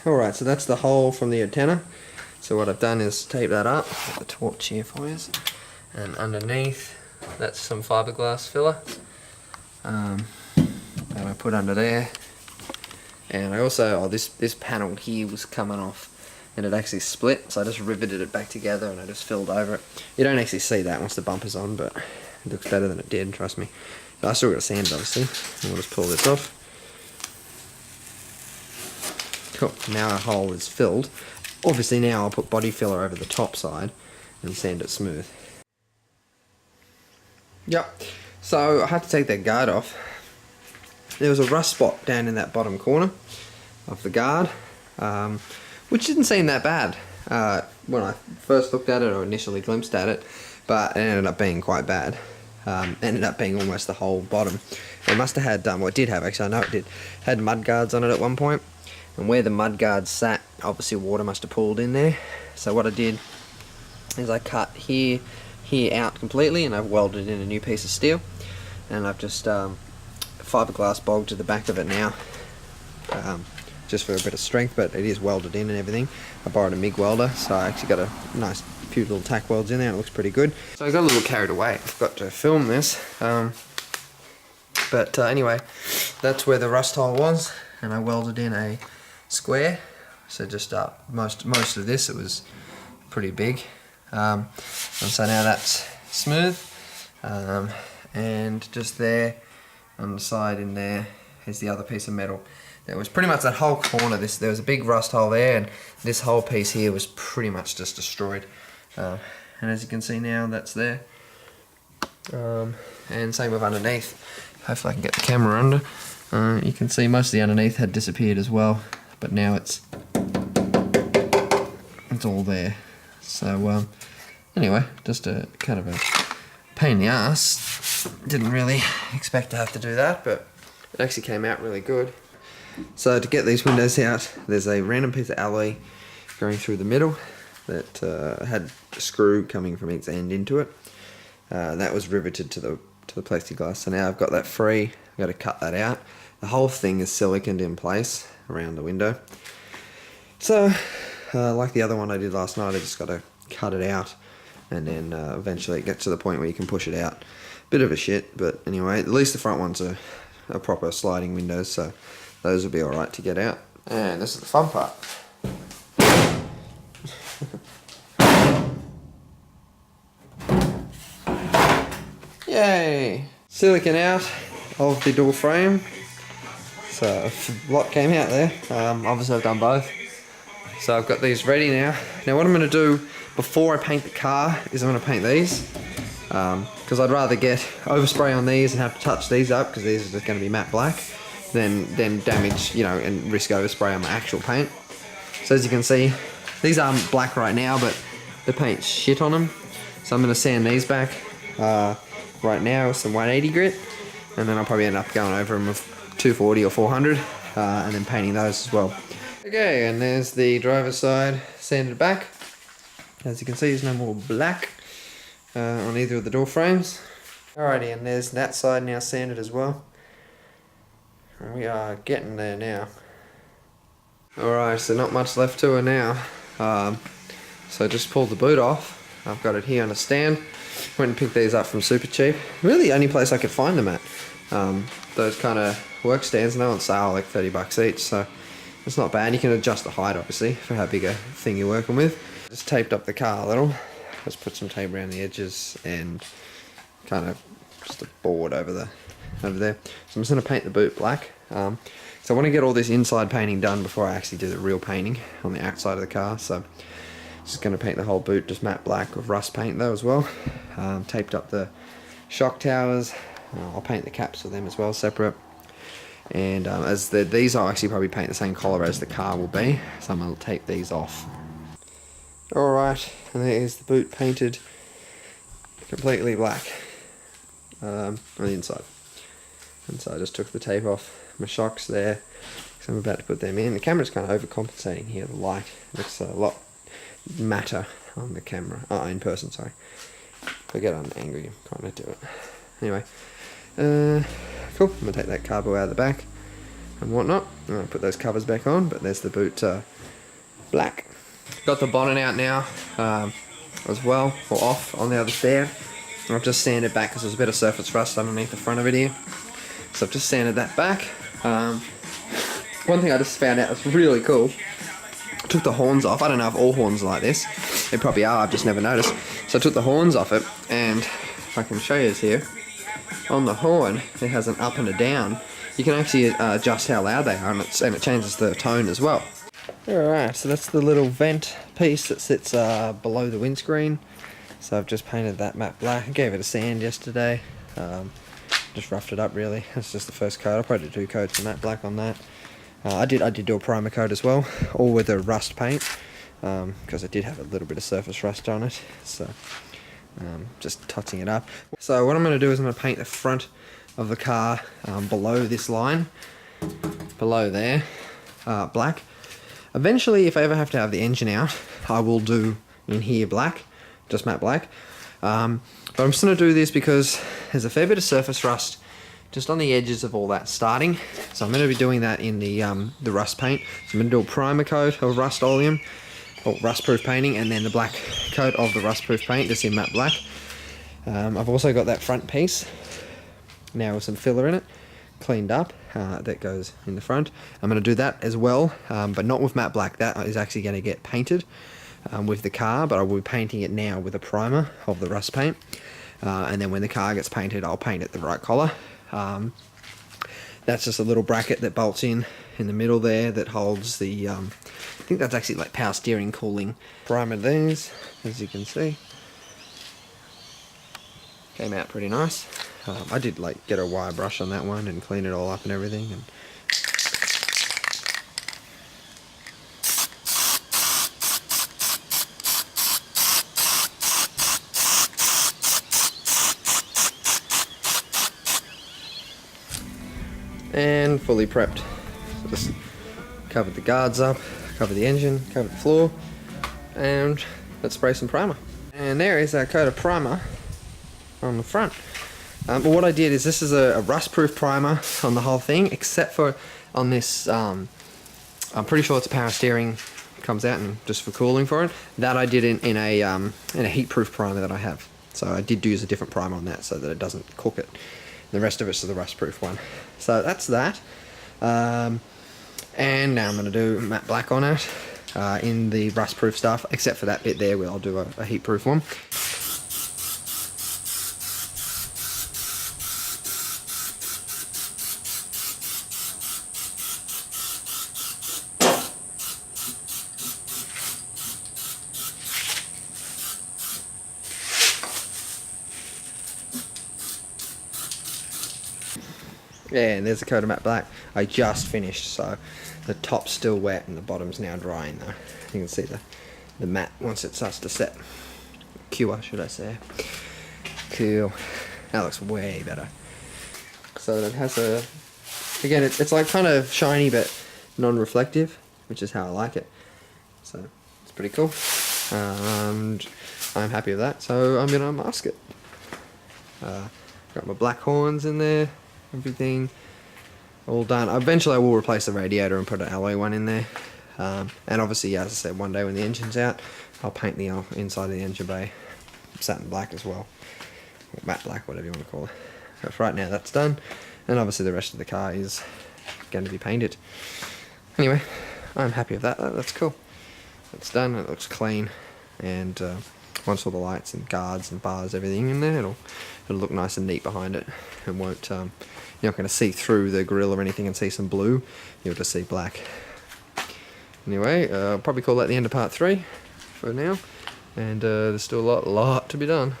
Alright, so that's the hole from the antenna. So what I've done is tape that up. Got the torch here for you. And underneath, that's some fiberglass filler that I put under there. And I also, this panel here was coming off and it actually split, so I just riveted it back together and I just filled over it. You don't actually see that once the bumper's on, but it looks better than it did, trust me. But I still got to sand it, obviously, and we'll just pull this off. Cool, now our hole is filled. Obviously now I'll put body filler over the top side and sand it smooth. Yep, so I had to take that guard off. There was a rust spot down in that bottom corner of the guard, which didn't seem that bad when I first looked at it or initially glimpsed at it, but it ended up being quite bad. Ended up being almost the whole bottom. It must have had, well it did have, actually I know it did, had mud guards on it at one point, and where the mud guards sat, obviously water must have pooled in there. So what I did is I cut here out completely, and I've welded in a new piece of steel, and I've just fiberglass bogged to the back of it now, just for a bit of strength, but it is welded in and everything. I borrowed a MIG welder, so I actually got a nice few little tack welds in there and it looks pretty good. So I got a little carried away, I forgot to film this, but anyway, that's where the rust hole was, and I welded in a square, so just most of this, it was pretty big, and so now that's smooth, and just there on the side in there is the other piece of metal. There was pretty much that whole corner, there was a big rust hole there, and this whole piece here was pretty much just destroyed. And as you can see now, that's there. And same with underneath. Hopefully I can get the camera under. You can see most of the underneath had disappeared as well, but now it's all there. So anyway, just a kind of a pain in the ass. Didn't really expect to have to do that, but it actually came out really good. So to get these windows out, there's a random piece of alloy going through the middle that had a screw coming from its end into it. That was riveted to the plexiglass. So now I've got that free. I've got to cut that out. The whole thing is siliconed in place around the window. So like the other one I did last night, I just got to cut it out, and then eventually it gets to the point where you can push it out. Bit of a shit, but anyway, at least the front ones are proper sliding windows, so those will be alright to get out. And this is the fun part. Yay! Silicon out of the door frame. So a lot came out there. Obviously I've done both. So I've got these ready now. Now what I'm going to do before I paint the car is I'm going to paint these. Because I'd rather get overspray on these and have to touch these up, because these are just going to be matte black, than damage, you know, and risk overspray on my actual paint. So as you can see, these aren't black right now, but the paint's shit on them. So I'm going to sand these back right now with some 180 grit, and then I'll probably end up going over them with 240 or 400, and then painting those as well. Okay, and there's the driver's side sanded back. As you can see, there's no more black on either of the door frames. Alrighty, and there's that side now sanded as well. And we are getting there now. Alright, so not much left to her now. So I just pulled the boot off. I've got it here on a stand. Went and picked these up from Super Cheap. Really the only place I could find them at. Those kind of work stands, and they're on sale like 30 bucks each, so it's not bad. You can adjust the height obviously for how big a thing you're working with. Just taped up the car a little. Just put some tape around the edges and kind of just a board over there. So I'm just going to paint the boot black. So I want to get all this inside painting done before I actually do the real painting on the outside of the car. So just going to paint the whole boot just matte black with rust paint though as well. Taped up the shock towers. I'll paint the caps for them as well separate. And these I'll actually probably paint the same colour as the car will be. So I'm going to tape these off. Alright, and there's the boot painted completely black on the inside. And so I just took the tape off my shocks there, because I'm about to put them in. The camera's kind of overcompensating here, the light looks a lot matter on the camera, in person, sorry. If I get on an angle you kind of do it. Anyway, cool, I'm going to take that carbo out of the back. and whatnot. I'll put those covers back on, but there's the boot black. Got the bonnet out now as well, or off on the other stand. I've just sanded back because there's a bit of surface rust underneath the front of it here. So I've just sanded that back. One thing I just found out that's really cool, I took the horns off. I don't know if all horns are like this. They probably are, I've just never noticed. So I took the horns off it, and if I can show you this here, on the horn it has an up and a down. You can actually adjust how loud they are, and it changes the tone as well. Alright, so that's the little vent piece that sits below the windscreen. So I've just painted that matte black. I gave it a sand yesterday. Just roughed it up really. That's just the first coat. I'll probably do 2 coats of matte black on that. I did do a primer coat as well, all with a rust paint, because it did have a little bit of surface rust on it. So just touching it up. So what I'm going to do is I'm going to paint the front of the car below this line, below there, black. Eventually, if I ever have to have the engine out, I will do in here black, just matte black. But I'm just going to do this because there's a fair bit of surface rust just on the edges of all that starting. So I'm going to be doing that in the rust paint. So I'm going to do a primer coat of rust oleum, or rust proof painting, and then the black coat of the rust proof paint, just in matte black. I've also got that front piece now with some filler in it, cleaned up, that goes in the front. I'm going to do that as well, but not with matte black. That is actually going to get painted with the car, but I will be painting it now with a primer of the rust paint. And then when the car gets painted, I'll paint it the right colour. That's just a little bracket that bolts in the middle there that holds the, I think that's actually like power steering cooling. Primer these, as you can see. Came out pretty nice. I did like get a wire brush on that one and clean it all up and everything. And fully prepped. So just covered the guards up, covered the engine, covered the floor, and let's spray some primer. And there is our coat of primer on the front. But what I did is this is a rust-proof primer on the whole thing, except for on this. I'm pretty sure it's power steering comes out and just for cooling for it. That I did in a heat-proof primer that I have. So I did use a different primer on that so that it doesn't cook it. The rest of it's the rust-proof one. So that's that. And now I'm going to do matte black on it in the rust-proof stuff, except for that bit there where I'll do a heat-proof one. Yeah, and there's a coat of matte black. I just finished, so the top's still wet and the bottom's now drying though. You can see the matte once it starts to set. Cure, should I say. Cool. That looks way better. So it has a... Again, it's like kind of shiny but non-reflective, which is how I like it. So, it's pretty cool. And I'm happy with that, so I'm going to mask it. Got my black horns in there. Everything all done. Eventually I will replace the radiator and put an alloy one in there. And obviously, as I said, one day when the engine's out, I'll paint the inside of the engine bay satin black as well. Or matte black, whatever you want to call it. But for right now, that's done. And obviously the rest of the car is going to be painted. Anyway, I'm happy with that. That's cool. It's done. It looks clean. And once all the lights and guards and bars, everything in there, it'll look nice and neat behind it. It won't, you're not going to see through the grille or anything and see some blue. You'll just see black. Anyway, I'll probably call that the end of part 3 for now. And there's still a lot to be done.